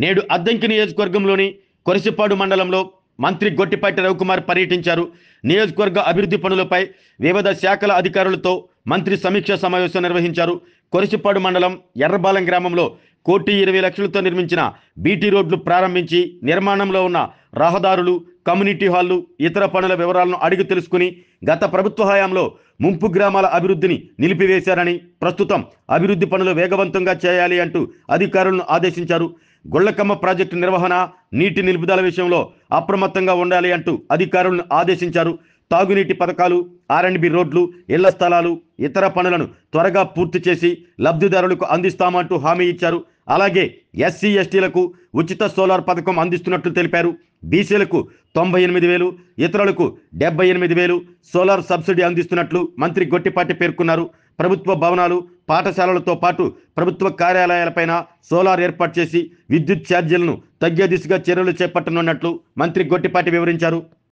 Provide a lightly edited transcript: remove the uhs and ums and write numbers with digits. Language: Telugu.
నేడు అద్దంకి నియోజకవర్గంలోని కొరిసిపాడు మండలంలో మంత్రి గొట్టిపాటి రవికుమార్ పర్యటించారు. నియోజకవర్గ అభివృద్ధి పనులపై వివిధ శాఖల అధికారులతో మంత్రి సమీక్ష సమావేశం నిర్వహించారు. కొరిసిపాడు మండలం ఎర్రబాలెం గ్రామంలో 1,20,00,000తో నిర్మించిన బీటీ రోడ్లు ప్రారంభించి నిర్మాణంలో ఉన్న రహదారులు, కమ్యూనిటీ హాళ్లు, ఇతర పనుల వివరాలను అడిగి తెలుసుకుని గత ప్రభుత్వ హయాంలో ముంపు గ్రామాల అభివృద్ధిని నిలిపివేశారని, ప్రస్తుతం అభివృద్ధి పనులు వేగవంతంగా చేయాలి అంటూ అధికారులను ఆదేశించారు. గొళ్లకమ్మ ప్రాజెక్టు నిర్వహణ, నీటి నిలుపుదల విషయంలో అప్రమత్తంగా ఉండాలి అంటూ అధికారులను ఆదేశించారు. తాగునీటి పథకాలు, ఆర్ఎండ్బి రోడ్లు, ఇళ్ల స్థలాలు, ఇతర పనులను త్వరగా పూర్తి చేసి లబ్ధిదారులకు అందిస్తామంటూ హామీ ఇచ్చారు. అలాగే ఎస్సీ ఎస్టీలకు ఉచిత సోలార్ పథకం అందిస్తున్నట్లు తెలిపారు. బీసీలకు 98,000, ఇతరులకు 78,000 సోలార్ సబ్సిడీ అందిస్తున్నట్లు మంత్రి గొట్టిపాటి పేర్కొన్నారు. ప్రభుత్వ భవనాలు, పాఠశాలలతో పాటు ప్రభుత్వ కార్యాలయాలపైన సోలార్ ఏర్పాటు చేసి విద్యుత్ ఛార్జీలను తగ్గే దిశగా చర్యలు చేపట్టనున్నట్లు మంత్రి గొట్టిపాటి వివరించారు.